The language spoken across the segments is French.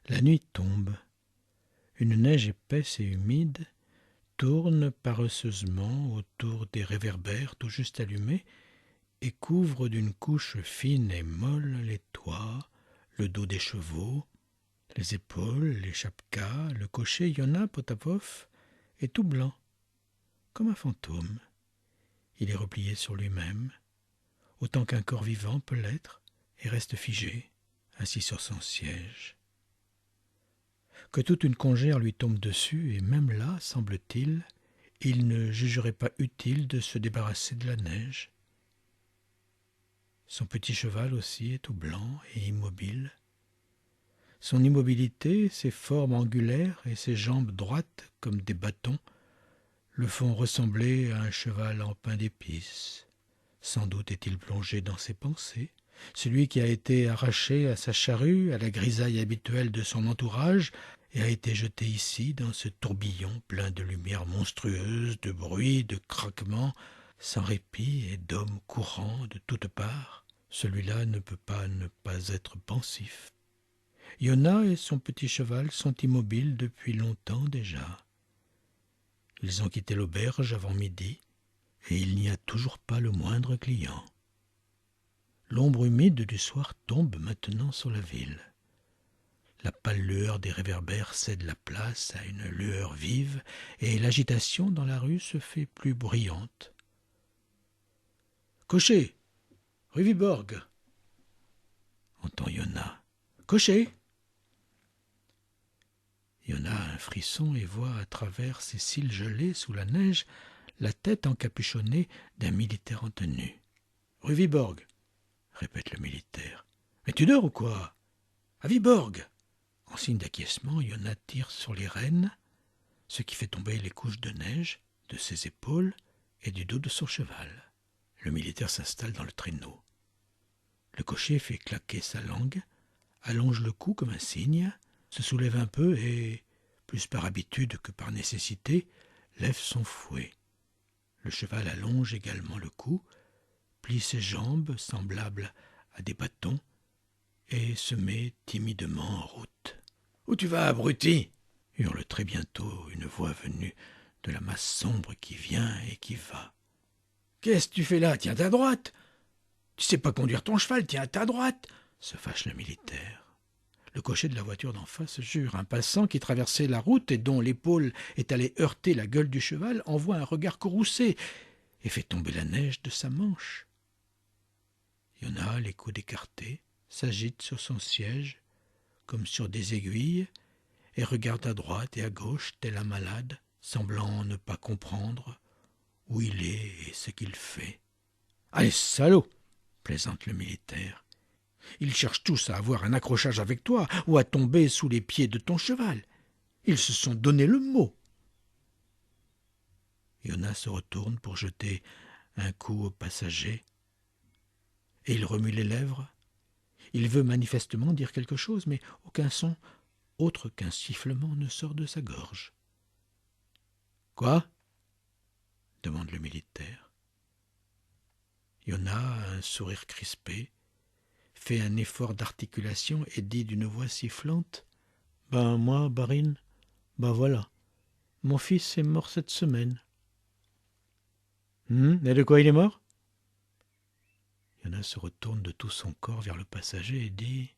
La nuit tombe. Une neige épaisse et humide tourne paresseusement autour des réverbères tout juste allumés et couvre d'une couche fine et molle les toits, le dos des chevaux, les épaules, les chapkas, le cocher Yona Potapov est tout blanc, comme un fantôme. Il est replié sur lui-même, autant qu'un corps vivant peut l'être, et reste figé, assis sur son siège. Que toute une congère lui tombe dessus, et même là, semble-t-il, il ne jugerait pas utile de se débarrasser de la neige. Son petit cheval aussi est tout blanc et immobile. Son immobilité, ses formes angulaires et ses jambes droites comme des bâtons le font ressembler à un cheval en pain d'épices. Sans doute est-il plongé dans ses pensées, celui qui a été arraché à sa charrue, à la grisaille habituelle de son entourage, et a été jeté ici dans ce tourbillon plein de lumière monstrueuse, de bruits, de craquements, sans répit et d'hommes courant de toutes parts. Celui-là ne peut pas ne pas être pensif. Yona et son petit cheval sont immobiles depuis longtemps déjà. Ils ont quitté l'auberge avant midi, et il n'y a toujours pas le moindre client. L'ombre humide du soir tombe maintenant sur la ville. La pâle lueur des réverbères cède la place à une lueur vive, et l'agitation dans la rue se fait plus bruyante. « Cocher, rue Viborg !» entend Yona. « Cocher !» Yona a un frisson et voit à travers ses cils gelés sous la neige la tête encapuchonnée d'un militaire en tenue. « Rue Viborg !» répète le militaire. « Mais tu dors ou quoi ? À Viborg !» En signe d'acquiescement, Yona tire sur les rênes, ce qui fait tomber les couches de neige de ses épaules et du dos de son cheval. Le militaire s'installe dans le traîneau. Le cocher fait claquer sa langue, allonge le cou comme un cygne, se soulève un peu et, plus par habitude que par nécessité, lève son fouet. Le cheval allonge également le cou, plie ses jambes semblables à des bâtons et se met timidement en route. « Où tu vas, abruti ?» hurle très bientôt une voix venue de la masse sombre qui vient et qui va. « Qu'est-ce que tu fais là ? Tiens ta droite ! Tu sais pas conduire ton cheval, tiens ta droite !» se fâche le militaire. Le cocher de la voiture d'en face jure. Un passant qui traversait la route et dont l'épaule est allée heurter la gueule du cheval envoie un regard courroucé et fait tomber la neige de sa manche. Yona, les coudes écartés, s'agite sur son siège comme sur des aiguilles et regarde à droite et à gauche tel un malade, semblant ne pas comprendre où il est et ce qu'il fait. « Allez, salaud !» plaisante le militaire. Ils cherchent tous à avoir un accrochage avec toi ou à tomber sous les pieds de ton cheval. Ils se sont donné le mot. Yona se retourne pour jeter un coup au passager et il remue les lèvres. Il veut manifestement dire quelque chose, mais aucun son autre qu'un sifflement ne sort de sa gorge. « Quoi ?» demande le militaire. Yona a un sourire crispé, fait un effort d'articulation et dit d'une voix sifflante : « Ben moi, Barine, ben voilà, mon fils est mort cette semaine. » « Et de quoi il est mort ?» Yona se retourne de tout son corps vers le passager et dit :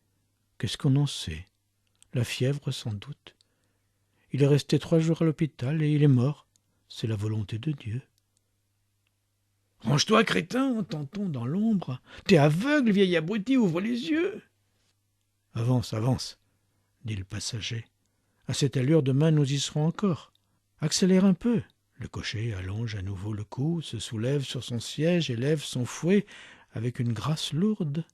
« Qu'est-ce qu'on en sait ? La fièvre, sans doute. Il est resté 3 jours à l'hôpital et il est mort. C'est la volonté de Dieu. »« Range-toi, crétin, entend-on dans l'ombre. T'es aveugle, vieil abruti, ouvre les yeux. »« Avance, avance, dit le passager. À cette allure, demain, nous y serons encore. Accélère un peu. » Le cocher allonge à nouveau le cou, se soulève sur son siège et lève son fouet avec une grâce lourde.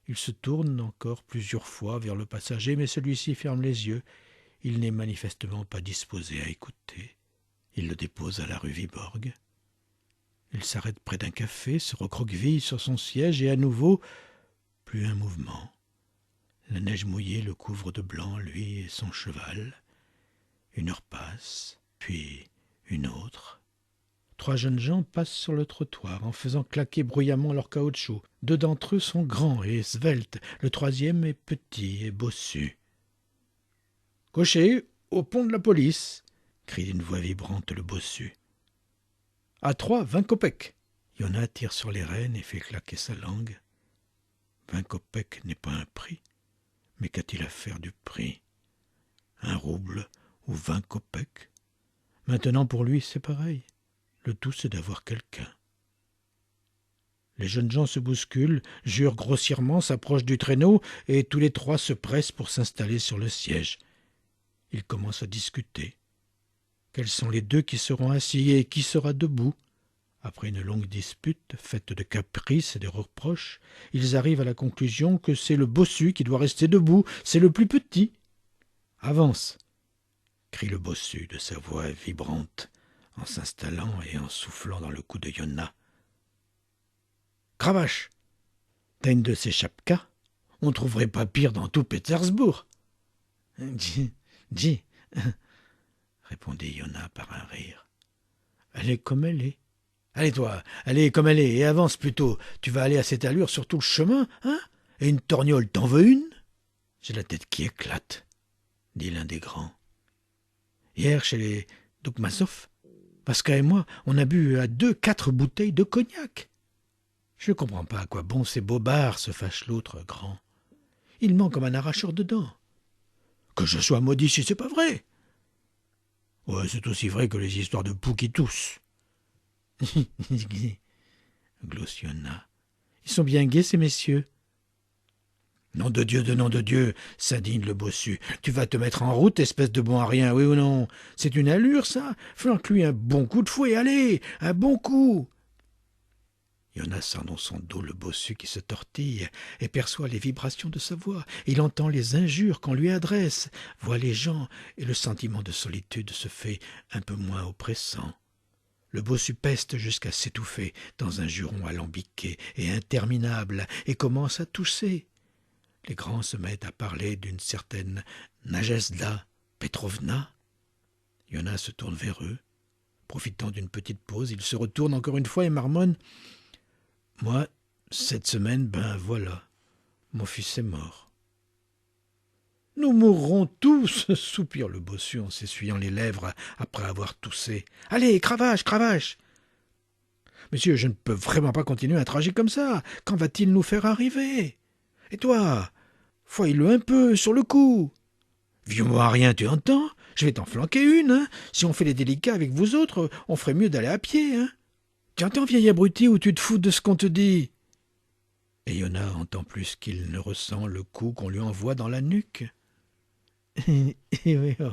Il se tourne encore plusieurs fois vers le passager, mais celui-ci ferme les yeux. Il n'est manifestement pas disposé à écouter. Il le dépose à la rue Viborg. Il s'arrête près d'un café, se recroqueville sur son siège et à nouveau, plus un mouvement. La neige mouillée le couvre de blanc, lui et son cheval. Une heure passe, puis une autre. 3 jeunes gens passent sur le trottoir en faisant claquer bruyamment leur caoutchouc. 2 d'entre eux sont grands et sveltes, le 3e est petit et bossu. Cocher, au pont de la police, crie d'une voix vibrante le bossu. À 3, 20 kopecks. Yona tire sur les rênes et fait claquer sa langue. 20 kopecks n'est pas un prix, mais qu'a-t-il à faire du prix? 1 rouble ou 20 kopecks? Maintenant pour lui c'est pareil. Le tout c'est d'avoir quelqu'un. Les jeunes gens se bousculent, jurent grossièrement, s'approchent du traîneau, et tous les 3 se pressent pour s'installer sur le siège. Ils commencent à discuter. Quels sont les 2 qui seront assis et qui sera debout? Après une longue dispute, faite de caprices et de reproches, ils arrivent à la conclusion que c'est le bossu qui doit rester debout, c'est le plus petit. « Avance !» crie le bossu de sa voix vibrante, en s'installant et en soufflant dans le cou de Yona. « Cravache, t'as une de ces chapkas? On trouverait pas pire dans tout Pétersbourg. »« Dis, répondit Yona par un rire. « Elle est comme elle est. Allez toi, elle est comme elle est, et avance plutôt. Tu vas aller à cette allure sur tout le chemin, hein? Et une torgnole, t'en veux une? »« J'ai la tête qui éclate, » dit l'un des grands. « Hier, chez les Doukmasov, Pascal et moi, on a bu à 2 4 bouteilles de cognac. »« Je ne comprends pas à quoi bon ces bobards, se fâche l'autre grand. Il ment comme un arracheur de dents. »« Que je sois maudit si c'est pas vrai. »« Ouais, c'est aussi vrai que les histoires de poux qui toussent. » Glosse Yona. « Ils sont bien gais, ces messieurs. »« Nom de Dieu, s'indigne le bossu. Tu vas te mettre en route, espèce de bon à rien, oui ou non? C'est une allure, ça? Flanque-lui un bon coup de fouet, allez, un bon coup !» Yona sent dans son dos le bossu qui se tortille et perçoit les vibrations de sa voix. Il entend les injures qu'on lui adresse, voit les gens, et le sentiment de solitude se fait un peu moins oppressant. Le bossu peste jusqu'à s'étouffer dans un juron alambiqué et interminable et commence à tousser. Les grands se mettent à parler d'une certaine Nadezhda Petrovna. Yona se tourne vers eux. Profitant d'une petite pause, il se retourne encore une fois et marmonne. « Moi, cette semaine, ben voilà, mon fils est mort. »« Nous mourrons tous, » soupire le bossu en s'essuyant les lèvres après avoir toussé. « Allez, cravache, cravache !»« Monsieur, je ne peux vraiment pas continuer un trajet comme ça. Quand va-t-il nous faire arriver ? Et toi, foille-le un peu, sur le coup. Vieux-moi rien, tu entends? Je vais t'en flanquer une, hein. Si on fait les délicats avec vous autres, on ferait mieux d'aller à pied, hein. Tu entends, vieil abruti, ou tu te fous de ce qu'on te dit? » Et Yona entend plus qu'il ne ressent le coup qu'on lui envoie dans la nuque. Et oui, oh,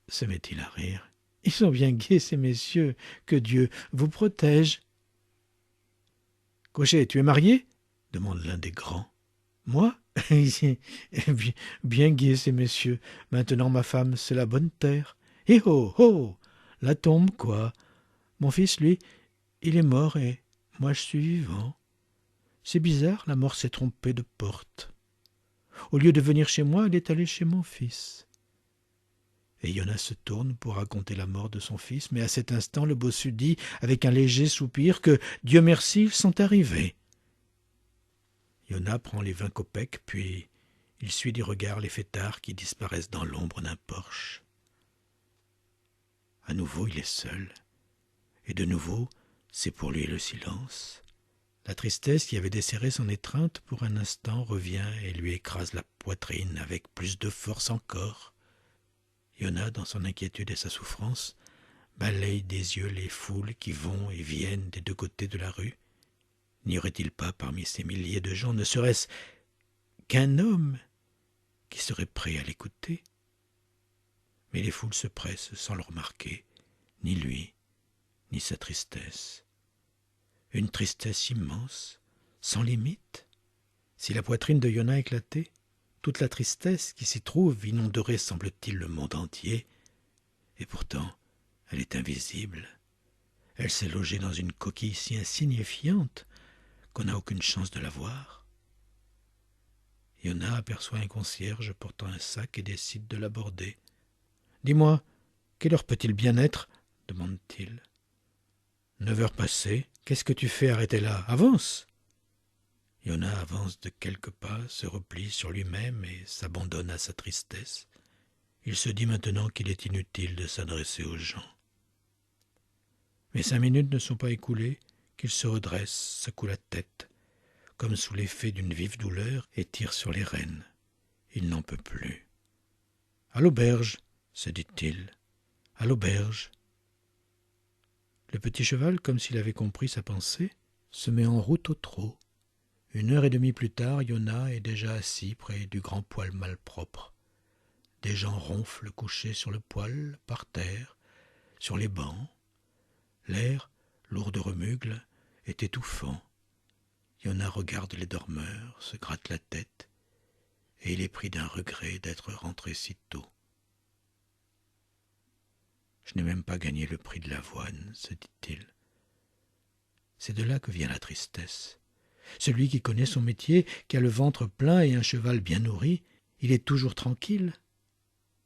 se met-il à rire. « Ils sont bien gais, ces messieurs. Que Dieu vous protège. »« Cocher, tu es marié ?» demande l'un des grands. « Moi ? Bien gais, ces messieurs. Maintenant, ma femme, c'est la bonne terre. Et oh, oh, la tombe, quoi. Mon fils, lui, il est mort et moi, je suis vivant. C'est bizarre, la mort s'est trompée de porte. Au lieu de venir chez moi, elle est allée chez mon fils. » Et Yona se tourne pour raconter la mort de son fils, mais à cet instant, le bossu dit, avec un léger soupir, que Dieu merci, ils sont arrivés. Yona prend les 20 kopecks, puis il suit du regard les fêtards qui disparaissent dans l'ombre d'un porche. À nouveau, il est seul, et de nouveau, c'est pour lui le silence. La tristesse qui avait desserré son étreinte pour un instant revient et lui écrase la poitrine avec plus de force encore. Yona, dans son inquiétude et sa souffrance, balaye des yeux les foules qui vont et viennent des 2 côtés de la rue. N'y aurait-il pas parmi ces milliers de gens, ne serait-ce qu'un homme qui serait prêt à l'écouter? Mais les foules se pressent sans le remarquer, ni lui, ni sa tristesse. Une tristesse immense, sans limite. Si la poitrine de Yona éclatait, toute la tristesse qui s'y trouve inonderait, semble-t-il, le monde entier. Et pourtant, elle est invisible. Elle s'est logée dans une coquille si insignifiante qu'on n'a aucune chance de la voir. Yona aperçoit un concierge portant un sac et décide de l'aborder. « Dis-moi, quelle heure peut-il bien être ?» demande-t-il. « 9 heures passées. Qu'est-ce que tu fais arrêté là? Avance !» Yona avance de quelques pas, se replie sur lui-même et s'abandonne à sa tristesse. Il se dit maintenant qu'il est inutile de s'adresser aux gens. Mais 5 minutes ne sont pas écoulées qu'il se redresse, secoue la tête, comme sous l'effet d'une vive douleur, et tire sur les rênes. Il n'en peut plus. « À l'auberge !» se dit-il. « À l'auberge !» Le petit cheval, comme s'il avait compris sa pensée, se met en route au trot. 1h30 plus tard, Yona est déjà assis près du grand poêle malpropre. Des gens ronflent couchés sur le poêle, par terre, sur les bancs. L'air, lourd de remugles, est étouffant. Yona regarde les dormeurs, se gratte la tête, et il est pris d'un regret d'être rentré si tôt. « Je n'ai même pas gagné le prix de l'avoine, se dit-il. C'est de là que vient la tristesse. Celui qui connaît son métier, qui a le ventre plein et un cheval bien nourri, il est toujours tranquille.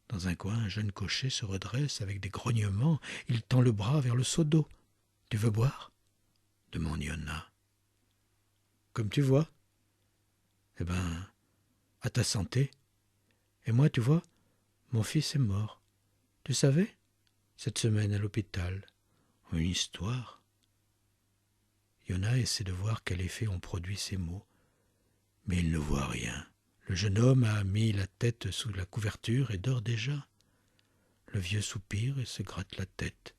Dans un coin, un jeune cocher se redresse avec des grognements. Il tend le bras vers le seau d'eau. « Tu veux boire ?» demande Yona. « Comme tu vois. »« Eh ben, à ta santé. Et moi, tu vois, mon fils est mort. Tu savais ? Cette semaine à l'hôpital. Une histoire. » Yona essaie de voir quel effet ont produit ces mots. Mais il ne voit rien. Le jeune homme a mis la tête sous la couverture et dort déjà. Le vieux soupire et se gratte la tête.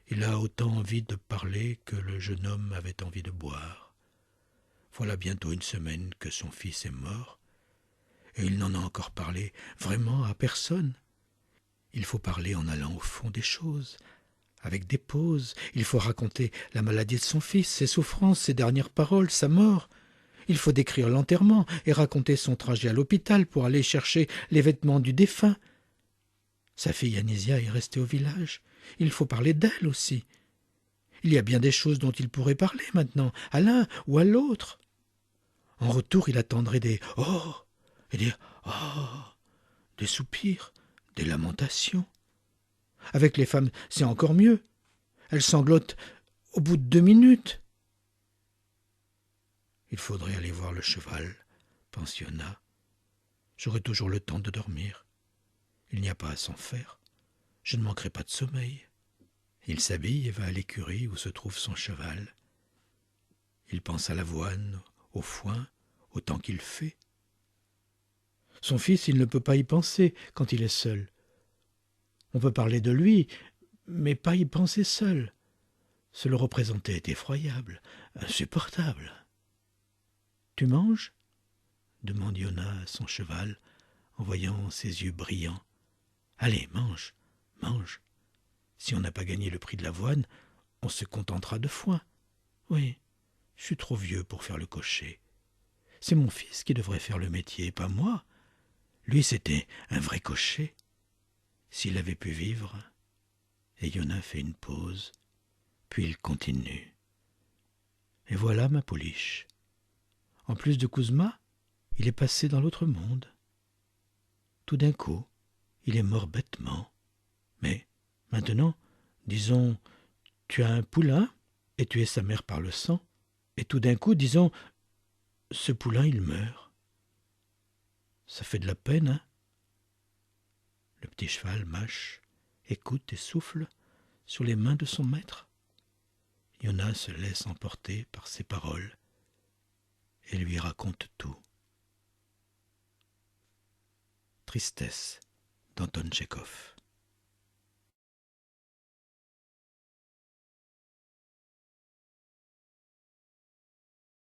Il a autant envie de parler que le jeune homme avait envie de boire. Voilà bientôt 1 semaine que son fils est mort, et il n'en a encore parlé vraiment à personne. Il faut parler en allant au fond des choses, avec des pauses. Il faut raconter la maladie de son fils, ses souffrances, ses dernières paroles, sa mort. Il faut décrire l'enterrement et raconter son trajet à l'hôpital pour aller chercher les vêtements du défunt. Sa fille Anísia est restée au village. Il faut parler d'elle aussi. Il y a bien des choses dont il pourrait parler maintenant, à l'un ou à l'autre. En retour, il attendrait des « oh » et des « oh », des soupirs, des lamentations. Avec les femmes, c'est encore mieux. Elles sanglotent au bout de 2 minutes. Il faudrait aller voir le cheval, pense Yona. J'aurai toujours le temps de dormir. Il n'y a pas à s'en faire. Je ne manquerai pas de sommeil. Il s'habille et va à l'écurie où se trouve son cheval. Il pense à l'avoine, au foin, au temps qu'il fait. Son fils, il ne peut pas y penser quand il est seul. On peut parler de lui, mais pas y penser seul. Se le représenter est effroyable, insupportable. « Tu manges ?» demande Yona à son cheval, en voyant ses yeux brillants. « Allez, mange, mange. Si on n'a pas gagné le prix de l'avoine, on se contentera de foin. Oui, je suis trop vieux pour faire le cocher. C'est mon fils qui devrait faire le métier, pas moi. Lui, c'était un vrai cocher. S'il avait pu vivre. » Et Yona fait une pause, puis il continue. « Et voilà ma pouliche. En plus de Kouzma, il est passé dans l'autre monde. Tout d'un coup, il est mort bêtement. Mais maintenant, disons, tu as un poulain et tu es sa mère par le sang, et tout d'un coup, disons, ce poulain, il meurt. Ça fait de la peine, hein ? » Le petit cheval mâche, écoute et souffle sur les mains de son maître. Yona se laisse emporter par ses paroles et lui raconte tout. Tristesse d'Anton Tchekhov.